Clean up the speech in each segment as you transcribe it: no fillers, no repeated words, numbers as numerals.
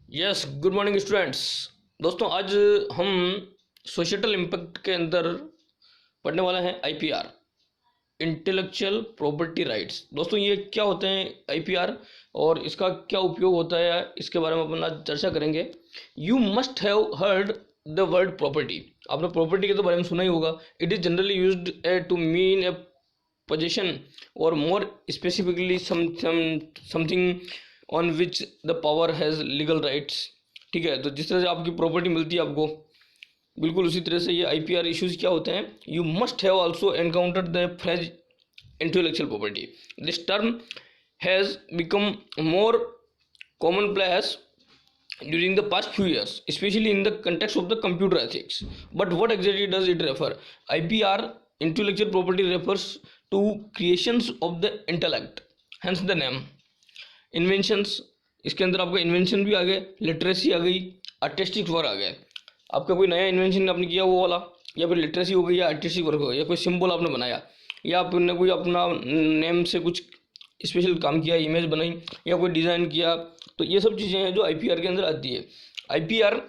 Yes, good morning students. दोस्तों आज हम सोशल इम्पैक्ट के अंदर पढ़ने वाले हैं आईपीआर, इंटेलेक्चुअल प्रॉपर्टी राइट्स। दोस्तों ये क्या होते हैं आईपीआर और इसका क्या उपयोग होता है, इसके बारे में अपन आज चर्चा करेंगे। You must have heard the word property. आपने प्रॉपर्टी के तो बारे में सुना ही होगा। It is generally used to mean a position और more specifically something on which the power has legal rights. ठीक है, तो जिस तरह से आपकी प्रॉपर्टी मिलती है आपको, बिल्कुल उसी तरह से ये आईपीआर इश्यूज क्या होते हैं। You must have also encountered the phrase intellectual property. This term has become more commonplace during the past few years, especially in the context of the computer ethics. But what exactly does it refer? IPR, intellectual property, refers to creations of the intellect, hence the name. Inventions, इसके अंदर आपका invention भी आ गए, literacy आ गई, artistic work आ गए। आपका कोई नया इन्वेंशन आपने किया वो वाला, या फिर लिटरेसी हो गई, या आर्टिस्टिक वर्क हो गया, या कोई सिंबल आपने बनाया, या आपने कोई अपना नेम से कुछ स्पेशल काम किया, इमेज बनाई, या कोई डिज़ाइन किया। तो ये सब चीज़ें हैं जो आईपीआर के अंदर आती है। IPR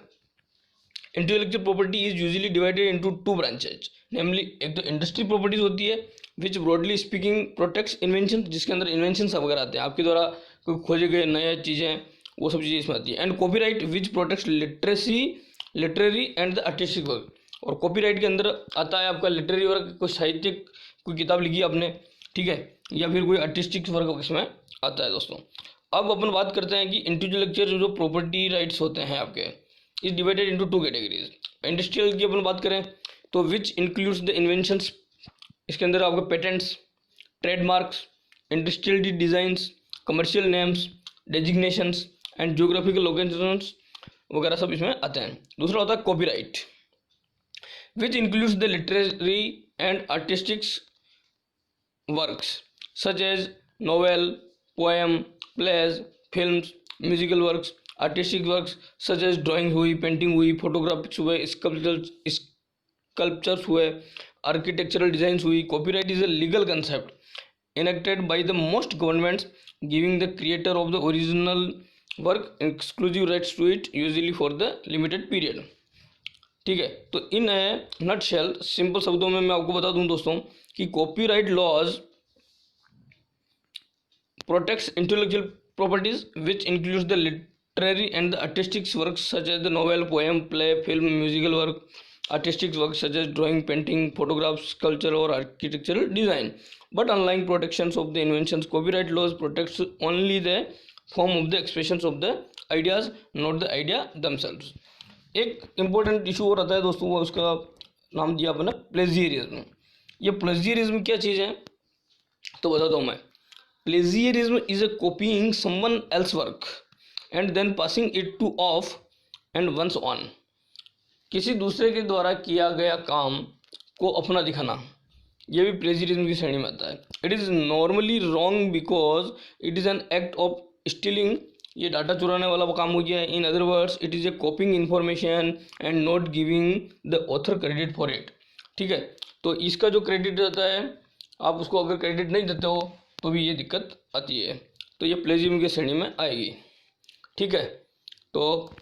intellectual property is usually divided into two branches, namely एक तो इंडस्ट्री प्रॉपर्टीज होती है which broadly speaking protects invention, जिसके अंदर इन्वेंशन वगैरह आते हैं, आपके द्वारा कोई खोजे गए नए चीज़ें, वो सब चीज़ें इसमें आती है। And copyright which protects literacy, literary and the artistic work. और कॉपीराइट के अंदर आता है आपका लिटरेरी वर्क, कोई साहित्यिक कोई किताब लिखी आपने, ठीक है, या फिर कोई आर्टिस्टिक वर्क इसमें आता है। दोस्तों अब अपन बात करते हैं कि इंटेलेक्चुअल जो प्रॉपर्टी राइट्स होते हैं आपके, is divided into two categories. Industrial की अपन बात करें तो विच इंक्लूड्स द इन्वेंशंस, इसके अंदर आपके patents, trademarks, industrial designs, commercial names, designations and geographical locations वगैरह सब इसमें आते हैं। दूसरा होता है copyright which includes the literary and artistics works such as novel, poem, plays, films, musical works, artistic works such as drawing हुई, painting हुई, फोटोग्राफ्स हुए, स्कल्पचर्स हुए, आर्किटेक्चरल डिजाइंस हुई। Copyright is a legal concept enacted by the most governments, giving the creator of the original work exclusive rights to it, usually for the limited period। ठीक है, तो इन नट shell simple शब्दों में मैं आपको बता दूं दोस्तों कि copyright laws protects intellectual properties which includes the literary and the artistic works such as the novel, poem, play, film, musical work, artistic work such as drawing, painting, photographs, sculpture or architectural design. But unlike protections of the inventions, copyright laws protects only the form of the expressions of the ideas, not the idea themselves। एक important issue और आता है दोस्तों, वो उसका नाम दिया अपना प्लेजियरिज्म। ये प्लेजियरिज्म क्या चीज़ है तो बताता हूँ मैं। Plagiarism is a copying someone else work and then passing it to off and once on. किसी दूसरे के द्वारा किया गया काम को अपना दिखाना, यह भी प्लेजियरिज्म की श्रेणी में आता है। It is normally wrong because it is an act of stealing, ये डाटा चुराने वाला काम हो गया है। In other words it is a कॉपिंग information and not giving the author credit for it. ठीक है, तो इसका जो क्रेडिट रहता है, आप उसको अगर क्रेडिट नहीं देते हो तो भी ये दिक्कत आती है, तो ये प्लेजियरिज्म की श्रेणी में आएगी। ठीक है, तो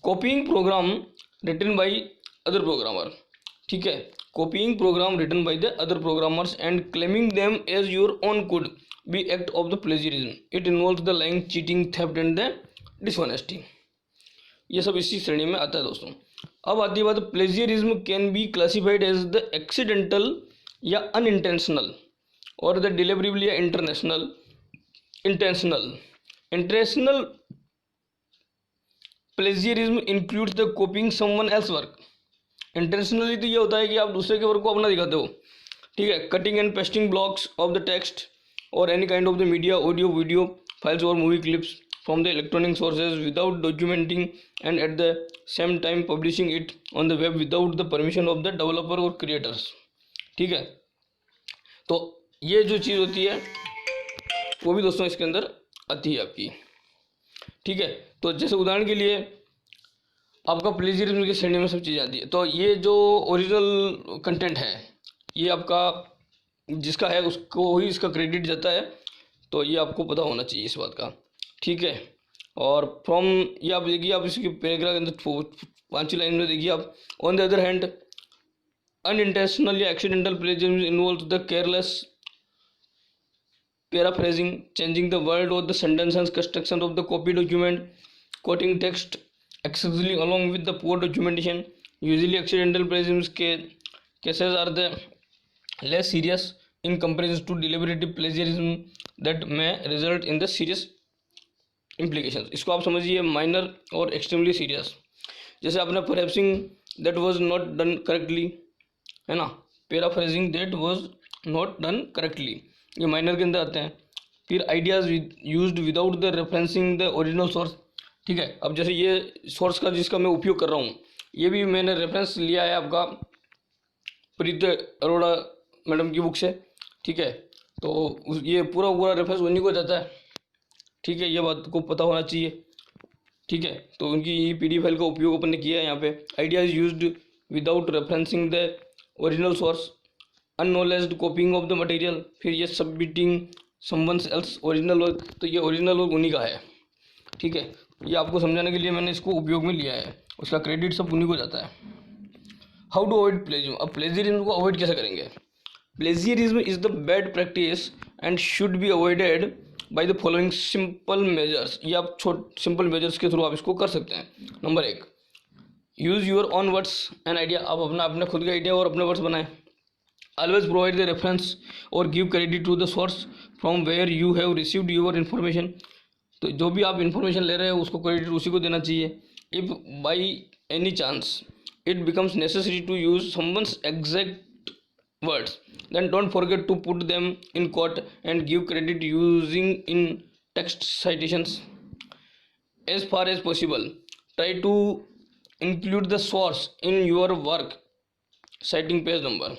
copying program written by other programmer, ठीक है, copying program written by the other programmers and claiming them as your own could be act of the plagiarism. It involves the lying, cheating, theft and the dishonesty। ये सब इसी श्रेणी में आता है दोस्तों। अब आती है बात, plagiarism can be classified as the accidental या अनइंटेंशनल और द डिलिबरेबल या intentional. Intentional plagiarism includes the copying someone else work. Intentionally तो ये होता है कि आप दूसरे के वर्क को अपना दिखाते हो, ठीक है, cutting and pasting blocks of the text और any kind of the media, audio, video files और movie clips from the electronic sources without documenting and at the same time publishing it on the web without the permission of the developer और creators. ठीक है, तो ये जो चीज़ होती है वो भी दोस्तों इसके अंदर आती है आपकी। ठीक है, तो जैसे उदाहरण के लिए आपका प्लेजियरिज्म की श्रेणी में सब चीज़ आती है। तो ये जो ओरिजिनल कंटेंट है ये आपका जिसका है उसको ही इसका क्रेडिट जाता है, तो ये आपको पता होना चाहिए इस बात का। ठीक है, और फ्रॉम, ये आप देखिए, आप इसकी पैराग्राफ के अंदर 5 लाइन में देखिए आप, on the other hand unintentionally accidental plagiarism involves the careless paraphrasing, changing the word or the sentence and construction of the copy document, quoting text excessively along with the poor documentation. Usually, accidental plagiarism cases are the less serious in comparison to deliberate plagiarism that may result in the serious implications. इसको आप समझिए minor और extremely serious. जैसे आपने paraphrasing that was not done correctly, है ना, paraphrasing that was not done correctly, ये minor के अंदर आते हैं। फिर ideas used without the referencing the original source, ठीक है। अब जैसे ये सोर्स का जिसका मैं उपयोग कर रहा हूँ, ये भी मैंने रेफरेंस लिया है आपका प्रीत अरोड़ा मैडम की बुक से, ठीक है। तो ये पूरा पूरा रेफरेंस उन्हीं को जाता है, ठीक है, ये बात को पता होना चाहिए, ठीक है। तो उनकी ये PDF फाइल का उपयोग अपन ने किया है यहाँ पे। Idea is used without referencing the original source, unacknowledged copying of the material, फिर ये submitting someone's else original work, तो ये ओरिजिनल वर्क उन्हीं का है, ठीक है। ये आपको समझाने के लिए मैंने इसको उपयोग में लिया है, उसका क्रेडिट सब उन्हीं को जाता है। हाउ टू अवॉइड प्लेजियम, अब प्लेजियरिज्म को अवॉइड कैसे करेंगे। Plagiarism is the bad practice and should be avoided by the following simple measures. ये आप सिंपल मेजर्स के थ्रू आप इसको कर सकते हैं। Number 1, use your own words and idea, आप अपने खुद का आइडिया और अपने वर्ड्स बनाएं। ऑलवेज प्रोवाइड द रेफरेंस और give credit to the source from where you have received your information, तो जो भी आप इन्फॉर्मेशन ले रहे हो उसको क्रेडिट उसी को देना चाहिए। If by any chance it becomes necessary to use someone's exact words, then don't forget to put them in quote and give credit using in text citations. As far as possible, try to include the source in your work citing page number.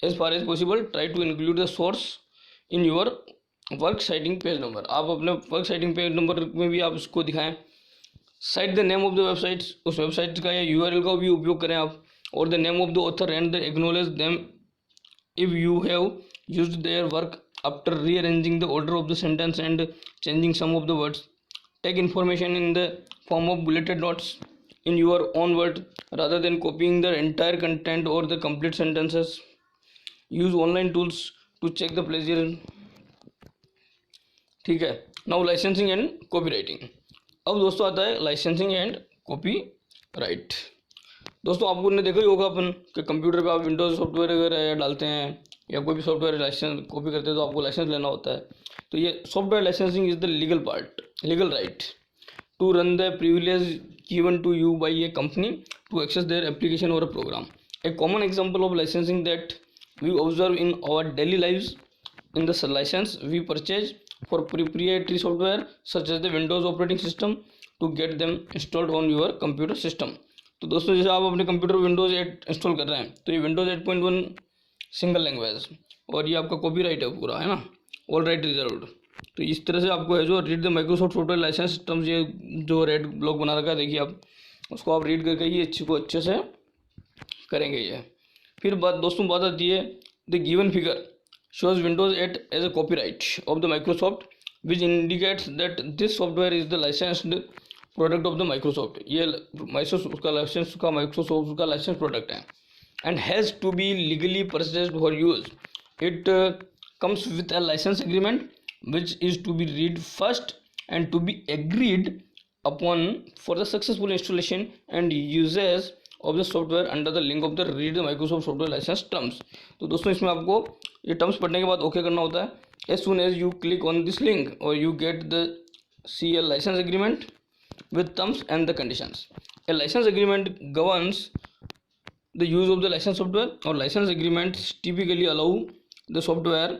As far as possible, try to include the source in your work citing page number. आप अपने work citing page number में भी आप इसको दिखाएं। Cite the name of the websites, उस website का या URL का भी उपयोग करें आप, और the name of the author and the acknowledge them if you have used their work after rearranging the order of the sentence and changing some of the words. Take information in the form of bulleted notes in your own word rather than copying the entire content और the complete sentences. Use online tools to check the plagiarism, ठीक है। Now licensing and copyrighting. अब दोस्तों आता है licensing and copy right. दोस्तों आपको ने देखा ही होगा अपन कि कंप्यूटर पे आप विंडोज सॉफ्टवेयर वगैरह डालते हैं या कोई भी सॉफ्टवेयर लाइसेंस कॉपी करते हैं तो आपको लाइसेंस लेना होता है। तो ये software licensing is the legal part, legal right to run the privilege given to you by a company to access their application और a program. A common example of licensing that we observe in our daily lives in the license we purchase for proprietary software such as the Windows operating system to get them installed on your computer system। तो दोस्तों जैसे आप अपने computer Windows 8 install कर रहे हैं तो ये विंडोज 8.1 सिंगल लैंग्वेज और ये आपका कॉपीराइट है पूरा, है ना, ऑल राइट रिजर्व्ड। तो इस तरह से आपको है जो read the Microsoft software license system, ये जो रेड ब्लॉक बना रखा है देखिए आप, उसको आप रीड करके ही अच्छे से करेंगे ये। फिर दोस्तों बात आती है the given figure shows Windows 8 as a copyright of the Microsoft, which indicates that this software is the licensed product of the Microsoft। ये Microsoft का लाइसेंस का Microsoft का लाइसेंस प्रोडक्ट है and has to be legally purchased for use। It comes with a license agreement which is to be read first and to be agreed upon for the successful installation and uses of the software under the link of the read the Microsoft software license terms। तो दोस्तों इसमें आपको ये terms पढ़ने के बाद okay करना होता है। as soon as you click on this link or you get the CL license agreement with terms and the conditions। A license agreement governs the use of the license software or license agreements typically allow the software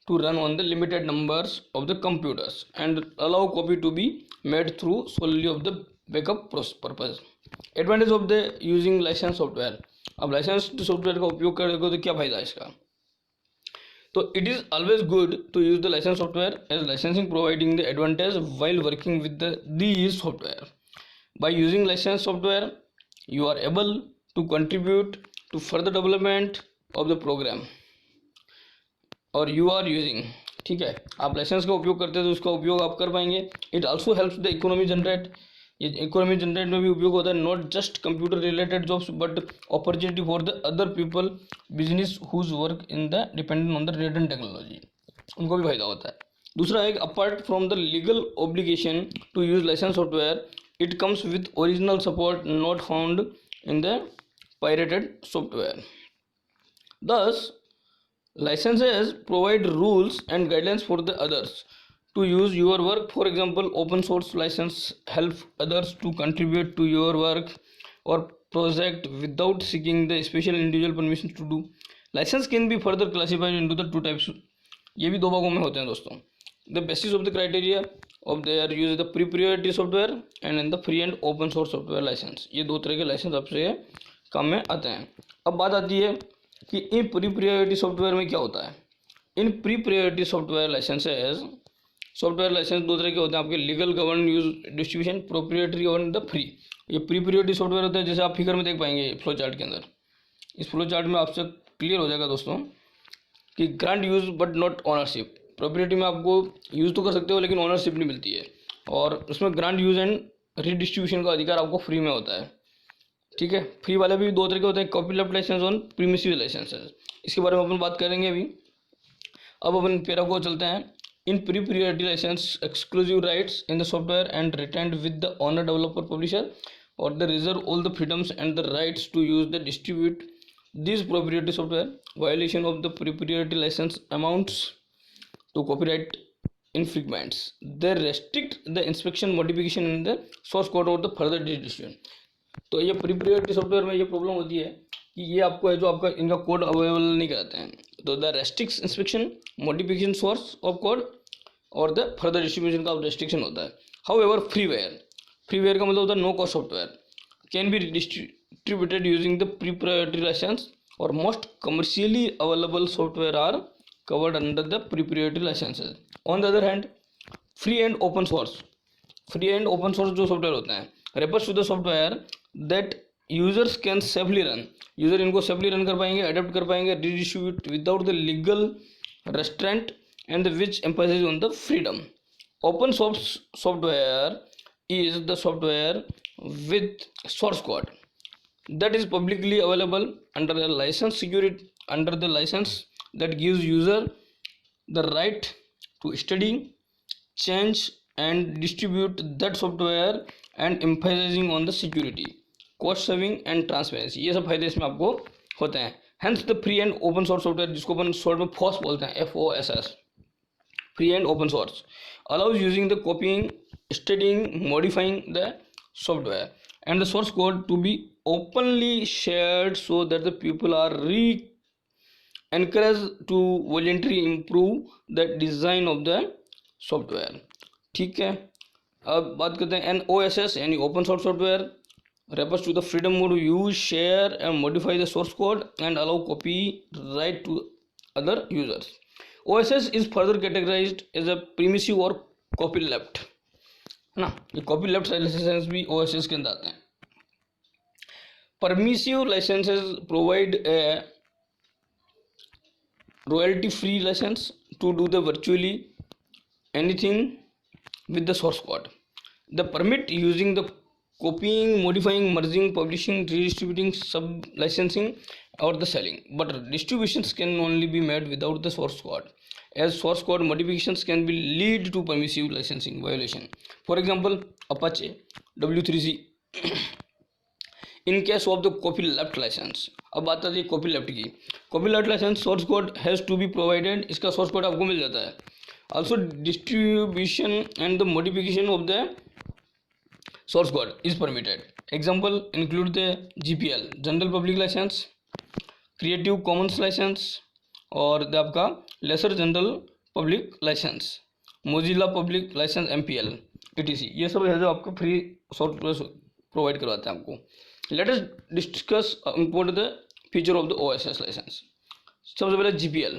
to run on the limited numbers of the computers and allow copy to be made through solely of the backup purpose। Advantage of the using license software. अब license software का उपयोग करेंगे तो क्या फायदा है इसका। तो it is always good to use the license software as licensing providing the advantage while working with these software. By using license software you are able to contribute to further development of the program or you are using ठीक है, आप licence का उपयोग करते हैं तो उसका उपयोग आप कर पाएंगे। It also helps the economy generate, ये इकोनॉमी जनरेट में भी उपयोग होता है। Not just computer related jobs but opportunity for the other people business whose work in the dependent on the related technology, उनको भी फायदा होता है। दूसरा है apart from the legal obligation to use license software it comes with original support not found in the pirated software. Thus, licenses provide rules and guidelines for the others to use your work. For example, open source license help others to contribute to your work or project without seeking the special individual permission to do. License can be further classified into the two types. ये भी दो भागों में होते हैं दोस्तों। The basis of the criteria of their use is the pre-priority software and in the free and open source software license. ये दो तरह के लाइसेंस आपसे काम में आते हैं। अब बात आती है कि इन प्री प्रायोरिटी सॉफ्टवेयर में क्या होता है। In proprietary software licenses, software license दो तरह के होते हैं आपके, legal govern use distribution, proprietary और द फ्री। ये प्री प्रायोरिटी सॉफ्टवेयर होता है, जैसे आप फिगर में देख पाएंगे फ्लो चार्ट के अंदर। इस फ्लो चार्ट में आपसे क्लियर हो जाएगा दोस्तों कि grant use but not ownership. Proprietary में आपको यूज़ तो कर सकते हो लेकिन ऑनरशिप नहीं मिलती है, और उसमें ग्रांट यूज एंड रीडिस्ट्रीब्यूशन का अधिकार आपको फ्री में होता है। ठीक है, फ्री वाले भी दो तरह के होते हैं, कॉपी लेफ्ट लाइसेंस और प्रीमिसिव लाइसेंसेस। इसके बारे में अपन बात करेंगे अभी। अब अपन पैरा को चलते हैं। In proprietary license exclusive rights in the software and retained with the owner developer publisher और the reserve all the freedoms and the rights to use the distribute this proprietary software. Violation of the proprietary license amounts to copyright infringements. They restrict the inspection, modification in the source code or the further distribution. तो ये proprietary software में ये problem होती है कि ये आपको है जो आपका इनका कोड अवेलेबल नहीं कराते हैं। तो the restrict inspection, modification source of code और द फर्दर डिस्ट्रीब्यूशन का रेस्ट्रिक्शन होता है। हाउएवर फ्रीवेयर का मतलब होता है no cost software can be distributed using the proprietary license और most commercially available software are covered under the pre-priority licenses. On the other hand, free and open source जो software होते हैं refers to the software that users can safely run. User इनको safely run कर पाएंगे, adapt कर पाएंगे, redistribute without the legal restraint and which emphasizes on the freedom. Open source software is the software with source code that is publicly available under the license that gives user the right to study, change and distribute that software and emphasizing on the security, cost saving and transparency. ये सब फायदे इसमें आपको होते हैं। Hence the free and open source software, जिसको अपन short में FOSS बोलते हैं, FOSS, free and open source, allows using the copying, studying, modifying the software and the source code to be openly shared so that the people are encouraged to voluntarily improve the design of the software. ठीक है, अब बात करते हैं NOSS यानी open source software refers to the freedom to use, share and modify the source code and allow copyright to other users. OSS is further categorized as a permissive or copyleft, है ना। ये copyleft licence भी OSS के अंदर आते हैं। Permissive licenses provide a royalty free license to do the virtually anything with the source code. The permit using the copying, modifying, merging, publishing, redistributing, sub licensing or the selling, but distributions can only be made without the source code, as source code modifications can be lead to permissive licensing violation. For example, Apache W3C in case of the copyleft license। अब बात आती है copyleft की। copyleft license source code has to be provided, इसका source code आपको मिल जाता है। Also distribution and the modification of the source code is permitted. Example include the GPL General Public License, Creative Commons License और the आपका Lesser General Public License, Mozilla Public License MPL etc. ये सब है जो आपको free software provide करवाते हैं आपको। Let us discuss about the feature of the OSS license. सबसे पहले GPL,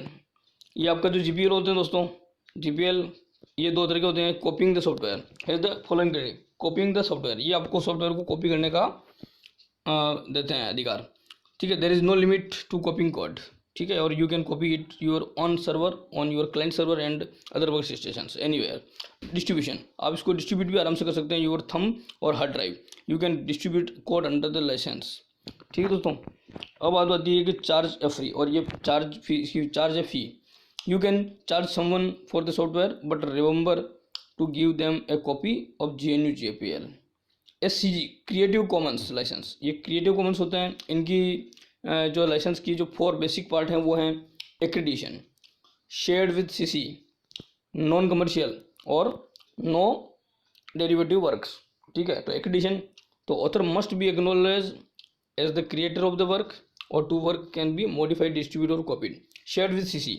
ये आपका जो GPL होते हैं दोस्तों, GPL ये दो तरह के होते हैं। कॉपिंग द सॉफ्टवेयर है the following criteria. Copying the software, ये आपको सॉफ्टवेयर को कॉपी करने का देते हैं अधिकार। ठीक है, there is no limit to copying code. ठीक है, और you can copy it your own server, on your client server and other work station anywhere. Distribution, आप इसको डिस्ट्रीब्यूट भी आराम से कर सकते हैं योर थंब और hard drive. You can distribute code under the license. ठीक है दोस्तों, अब बात आती है कि चार्ज ए फ्री, और ये charge fee, charge a fee. You can charge someone for the software but remember to give them a copy of GNU GPL। SCG creative commons license, ये क्रिएटिव कॉमन्स होते हैं, इनकी जो लाइसेंस की जो 4 basic part हैं वो हैं accreditation, shared with CC, non commercial और नो डेरिवेटिव वर्क्स। ठीक है, तो एक्रीडिशन, तो author must be acknowledge as the creator of the work और to work can be modified, distribute और कॉपीड। शेयर्ड विद CC,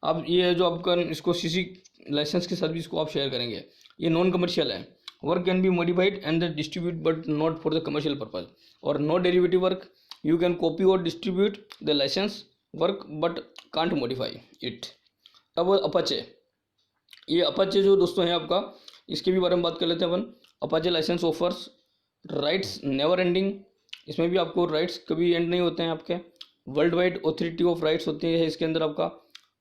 अब ये जो आपका इसको CC लाइसेंस के साथ भी इसको आप शेयर करेंगे। ये नॉन कमर्शियल है, work can be modified and the distribute but not for the commercial purpose. और no derivative work, you can copy और distribute the license work but can't modify it. अब अपाचे, ये Apache जो दोस्तों है आपका, इसके भी बारे में बात कर लेते हैं अपन। Apache license offers rights never ending, इसमें भी आपको राइट्स कभी एंड नहीं होते हैं आपके। World wide authority of rights होती है इसके अंदर आपका,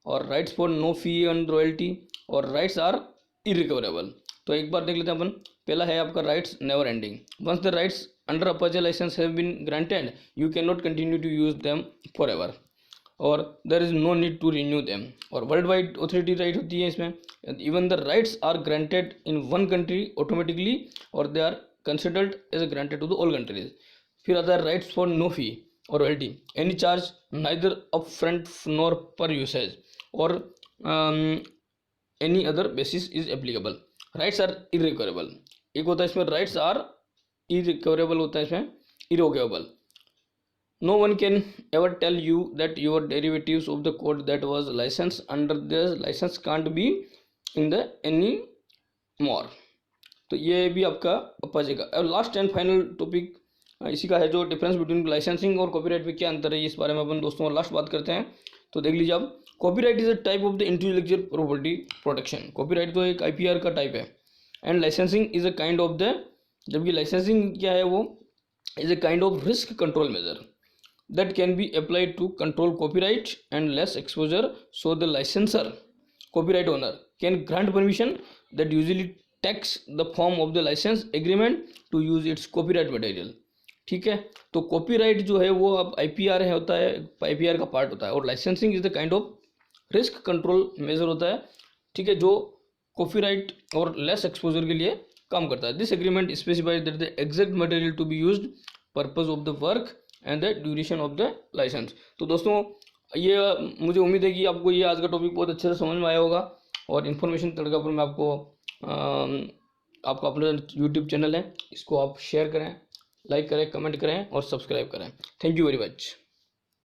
और rights for no fee and royalty, और राइट्स आर इरिकवरेबल। तो एक बार देख लेते हैं अपन। पहला है आपका rights never ending, once the rights under Apache license have been granted you can not continue to use them for ever, और there is no need to renew them. और वर्ल्ड वाइड ऑथोरिटी राइट होती है इसमें, even the rights are granted in one country automatically और they are considered as granted to the all countries. फिर आता है rights for no fee और royalty, any charge neither up front nor per usage और any other basis is applicable. Rights are irrecoverable, एक होता है इसमें राइट्स आर इरिकवरेबल, होता है इसमें इरोगेबल। No one can ever tell you that your derivatives of the code that was licensed under the license can't be in the any more। तो ये भी आपका अपाचे का। अब लास्ट एंड फाइनल टॉपिक इसी का है, जो डिफरेंस बिटवीन लाइसेंसिंग और कॉपीराइट में क्या अंतर है, इस बारे में अपन दोस्तों लास्ट बात करते हैं। तो देख लीजिए आप, copyright is a type of the intellectual property protection. Copyright तो एक IPR का टाइप है, and licensing is a kind of the, जबकि लाइसेंसिंग क्या है, वो is a kind of risk control measure that can be applied to control copyright and less exposure, so the licensor copyright owner can grant permission that usually takes the form of the license agreement to use its copyright material। ठीक है, तो copyright जो है वो अब IPR है, होता है IPR का पार्ट होता है, और licensing is the kind of risk control measure होता है। ठीक है, जो कॉपीराइट और लेस एक्सपोजर के लिए काम करता है। This agreement specifies that the exact material to be used, purpose of the work and the duration of the license. तो दोस्तों ये मुझे उम्मीद है कि आपको ये आज का टॉपिक बहुत अच्छे से समझ में आया होगा, और इन्फॉर्मेशन तड़का पर मैं आपको आपका अपना यूट्यूब चैनल है, इसको आप शेयर करें, लाइक करें, कमेंट करें और सब्सक्राइब करें। Thank you very much.